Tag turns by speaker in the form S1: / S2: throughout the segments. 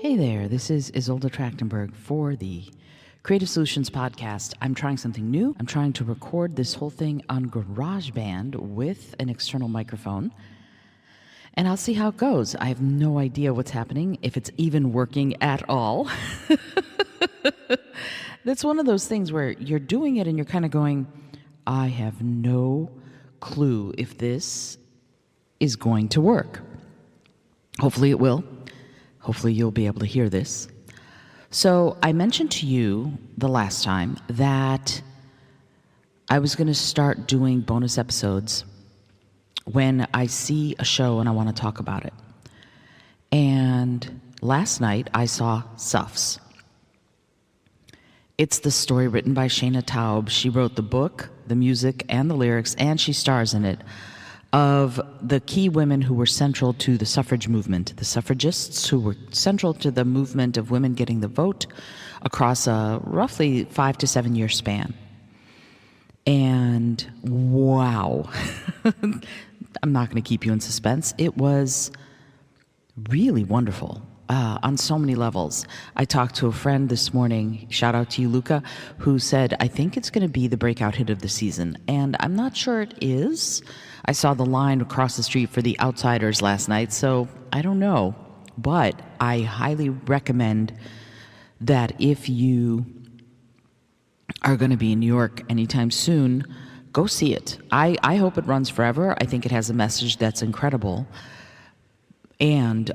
S1: Hey there, this is Isolde Trachtenberg for the Creative Solutions Podcast. I'm trying something new. I'm trying to record this whole thing on GarageBand with an external microphone, and I'll see how it goes. I have no idea what's happening, if it's even working at all. That's one of those things where you're doing it and you're kind of going, I have no clue if this is going to work. Hopefully it will. Hopefully you'll be able to hear this. So I mentioned to you the last time that I was going to start doing bonus episodes when I see a show and I want to talk about it. And last night I saw Suffs. It's the story written by Shana Taub. She wrote the book, the music, and the lyrics, and she stars in it, of the key women who were central to the suffrage movement, the suffragists who were central to the movement of women getting the vote across a roughly 5 to 7 year span. And wow, I'm not going to keep you in suspense. It was really wonderful. On so many levels. I talked to a friend this morning, shout out to you, Luca, who said, I think it's going to be the breakout hit of the season. And I'm not sure it is. I saw the line across the street for The Outsiders last night, so I don't know. But I highly recommend that if you are going to be in New York anytime soon, go see it. I hope it runs forever. I think it has a message that's incredible. And,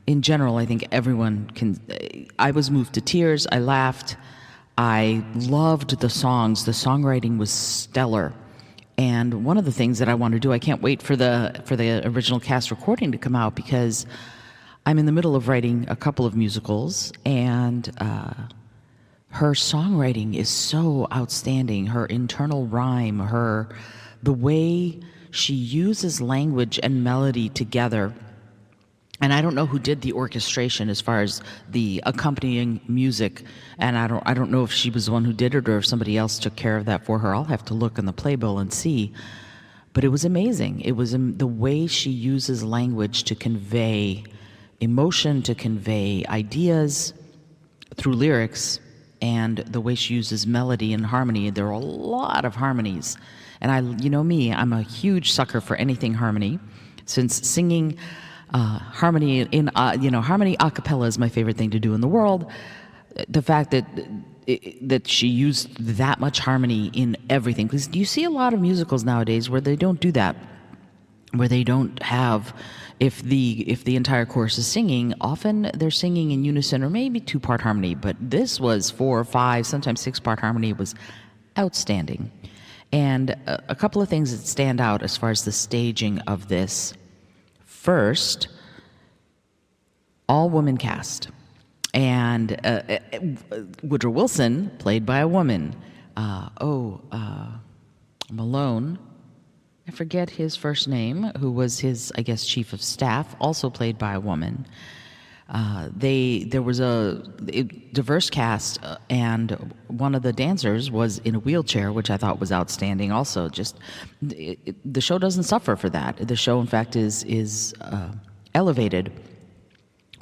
S1: in general, I think everyone can. I was moved to tears. I laughed. I loved the songs. The songwriting was stellar. And one of the things that I want to do, I can't wait for the original cast recording to come out, because I'm in the middle of writing a couple of musicals, and her songwriting is so outstanding. Her internal rhyme, the way she uses language and melody together. And I don't know who did the orchestration as far as the accompanying music, and I don't know if she was the one who did it or if somebody else took care of that for her. I'll have to look in the playbill and see. But it was amazing. It was the way she uses language to convey emotion, to convey ideas through lyrics, and the way she uses melody and harmony. There are a lot of harmonies. And you know me, I'm a huge sucker for anything harmony, since singing harmony harmony a cappella is my favorite thing to do in the world. The fact that she used that much harmony in everything, because you see a lot of musicals nowadays where they don't do that, where they don't have, if the entire chorus is singing, often they're singing in unison or maybe 2-part harmony, but this was 4, 5, sometimes 6-part harmony. It was outstanding. And a couple of things that stand out as far as the staging of this. First, all-woman cast, and Woodrow Wilson played by a woman. Malone, I forget his first name, who was his, I guess, chief of staff, also played by a woman. There was a diverse cast, and one of the dancers was in a wheelchair, which I thought was outstanding. Also, the show doesn't suffer for that. The show, in fact, is elevated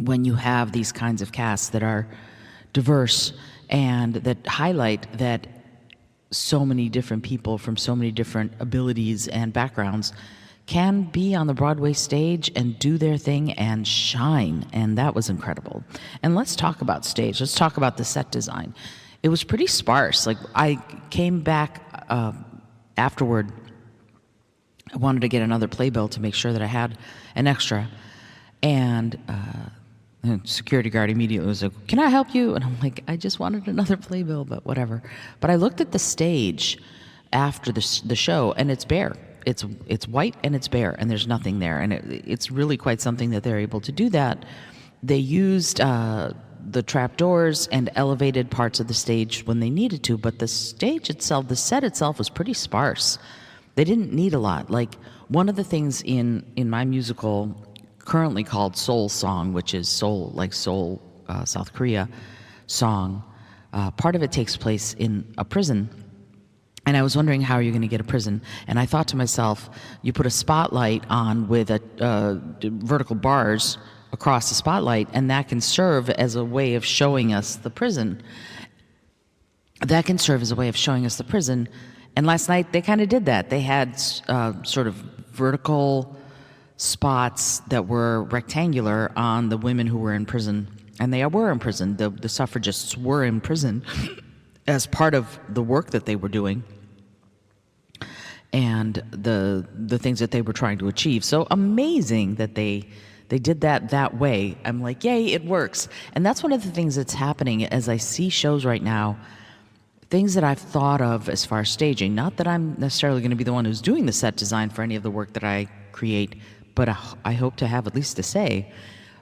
S1: when you have these kinds of casts that are diverse and that highlight that so many different people from so many different abilities and backgrounds can be on the Broadway stage and do their thing and shine. And that was incredible. And let's talk about stage. Let's talk about the set design. It was pretty sparse. Like, I came back afterward. I wanted to get another playbill to make sure that I had an extra. And the security guard immediately was like, "Can I help you?" And I'm like, "I just wanted another playbill, but whatever." But I looked at the stage after the show, and it's bare. It's white and it's bare, and there's nothing there, and it's really quite something that they're able to do that. They used the trapdoors and elevated parts of the stage when they needed to, but the stage itself, the set itself, was pretty sparse. They didn't need a lot. Like, one of the things in my musical, currently called Soul Song, which is Seoul, like Seoul, South Korea song, part of it takes place in a prison. And I was wondering, how are you going to get a prison? And I thought to myself, you put a spotlight on with vertical bars across the spotlight, and that can serve as a way of showing us the prison. That can serve as a way of showing us the prison. And last night they kind of did that. They had sort of vertical spots that were rectangular on the women who were in prison. And they were in prison. The suffragists were in prison as part of the work that they were doing and the things that they were trying to achieve. So amazing that they did that way. I'm like, yay, it works. And that's one of the things that's happening as I see shows right now, things that I've thought of as far as staging. Not that I'm necessarily going to be the one who's doing the set design for any of the work that I create, but I hope to have at least a say.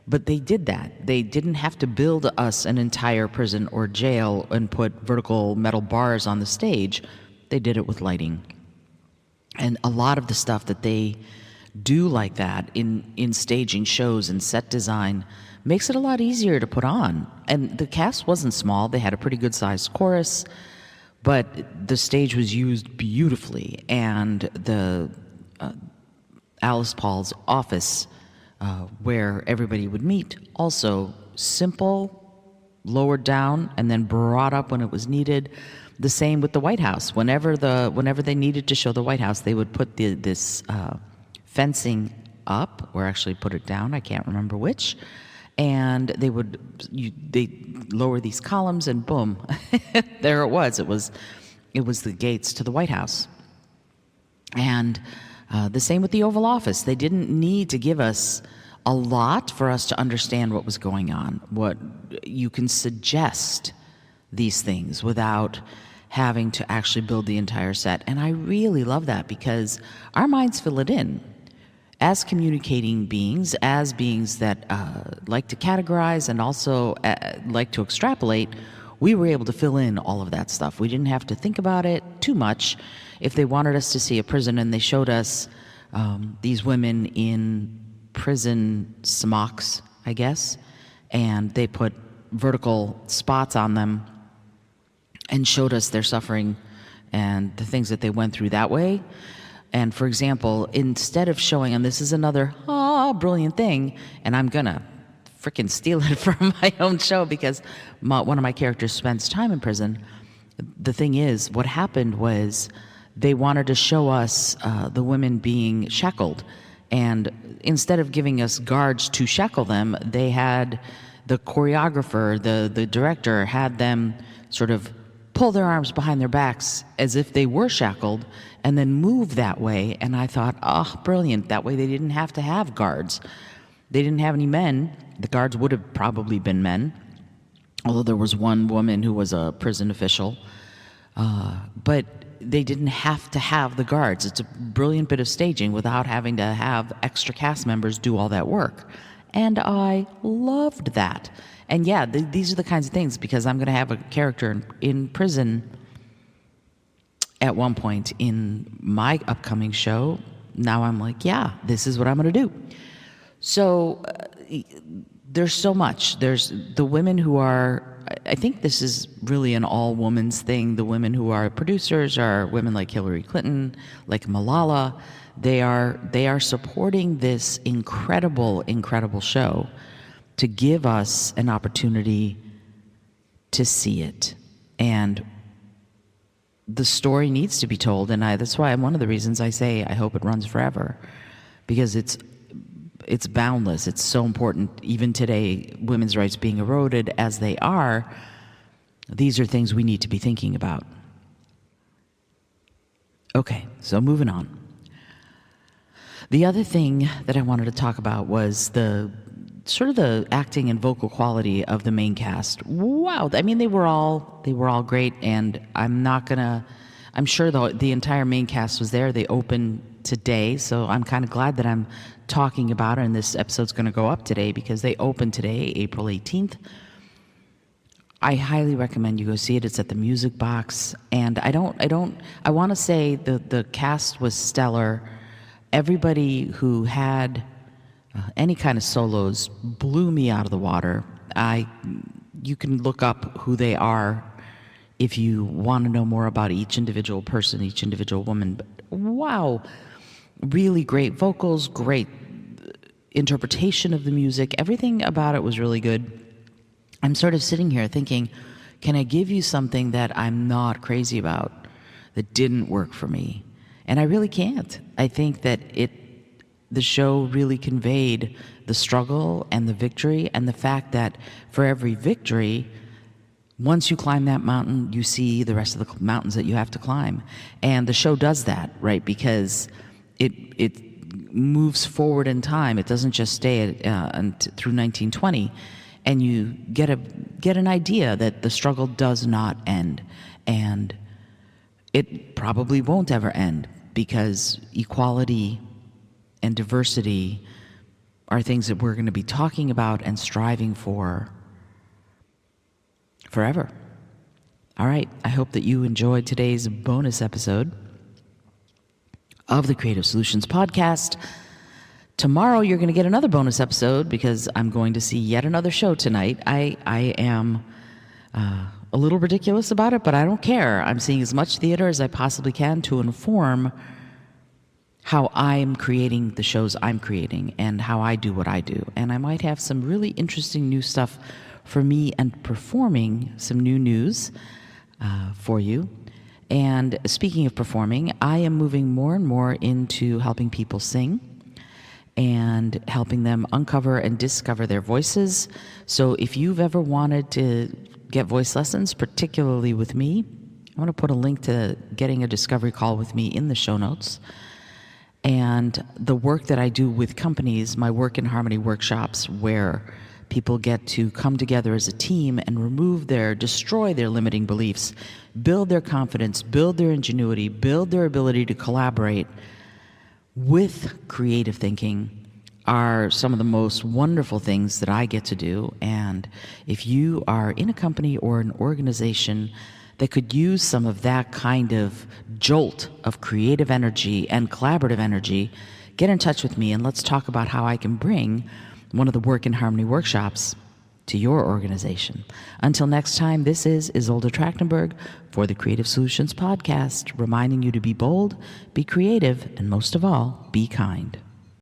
S1: But they did that. They didn't have to build us an entire prison or jail and put vertical metal bars on the stage. They did it with lighting. And a lot of the stuff that they do like that in staging shows and set design makes it a lot easier to put on. And the cast wasn't small. They had a pretty good-sized chorus, but the stage was used beautifully. And the Alice Paul's office, where everybody would meet, also simple, lowered down, and then brought up when it was needed. The same with the White House. Whenever they needed to show the White House, they would put this fencing up, or actually put it down. I can't remember which. And they lower these columns, and boom, there it was. It was the gates to the White House. And the same with the Oval Office. They didn't need to give us a lot for us to understand what was going on. What you can suggest these things without having to actually build the entire set. And I really love that, because our minds fill it in. As communicating beings, as beings that like to categorize and also like to extrapolate, we were able to fill in all of that stuff. We didn't have to think about it too much. If they wanted us to see a prison and they showed us these women in prison smocks, I guess, and they put vertical spots on them and showed us their suffering and the things that they went through that way. And for example, instead of showing, and this is another brilliant thing, and I'm gonna freaking steal it from my own show because one of my characters spends time in prison. The thing is, what happened was they wanted to show us the women being shackled. And instead of giving us guards to shackle them, they had the choreographer, the director, had them sort of pull their arms behind their backs as if they were shackled and then move that way. And I thought, brilliant. That way they didn't have to have guards. They didn't have any men. The guards would have probably been men, although there was one woman who was a prison official. But they didn't have to have the guards. It's a brilliant bit of staging without having to have extra cast members do all that work. And I loved that. And yeah, these are the kinds of things, because I'm going to have a character in prison at one point in my upcoming show. Now I'm like, yeah, this is what I'm going to do. So there's so much. There's the women who are, I think this is really an all-women's thing. The women who are producers are women like Hillary Clinton, like Malala. They are supporting this incredible, incredible show to give us an opportunity to see it. And the story needs to be told, and that's why one of the reasons I say I hope it runs forever, because it's boundless. It's so important. Even today, women's rights being eroded as they are, these are things we need to be thinking about. Okay, so moving on. The other thing that I wanted to talk about was the acting and vocal quality of the main cast. Wow, I mean, they were all great, and I'm sure the entire main cast was there. They opened today, so I'm kind of glad that I'm talking about it, and this episode's going to go up today because they opened today, April 18th. I highly recommend you go see it. It's at the Music Box, and I want to say the cast was stellar. Everybody who had any kind of solos blew me out of the water. You can look up who they are if you want to know more about each individual person, each individual woman. But wow, really great vocals, great interpretation of the music, everything about it was really good. I'm sort of sitting here thinking, can I give you something that I'm not crazy about, that didn't work for me? And I really can't. I think that the show really conveyed the struggle and the victory, and the fact that for every victory, once you climb that mountain, you see the rest of the mountains that you have to climb. And the show does that, right? Because it moves forward in time. It doesn't just stay through 1920. And you get an idea that the struggle does not end. And it probably won't ever end, because equality and diversity are things that we're going to be talking about and striving for forever. All right, I hope that you enjoyed today's bonus episode of the Creative Solutions Podcast. Tomorrow you're going to get another bonus episode, because I'm going to see yet another show tonight. I am a little ridiculous about it, but I don't care. I'm seeing as much theater as I possibly can to inform how I'm creating the shows I'm creating and how I do what I do. And I might have some really interesting new stuff for me, and performing some new news for you. And speaking of performing, I am moving more and more into helping people sing and helping them uncover and discover their voices. So if you've ever wanted to get voice lessons, particularly with me, I'm going to put a link to getting a discovery call with me in the show notes. And the work that I do with companies, my Work in Harmony workshops, where people get to come together as a team and destroy their limiting beliefs, build their confidence, build their ingenuity, build their ability to collaborate with creative thinking, are some of the most wonderful things that I get to do. And if you are in a company or an organization that could use some of that kind of jolt of creative energy and collaborative energy, get in touch with me and let's talk about how I can bring one of the Work in Harmony workshops to your organization. Until next time, this is Isolde Trachtenberg for the Creative Solutions Podcast, reminding you to be bold, be creative, and most of all, be kind.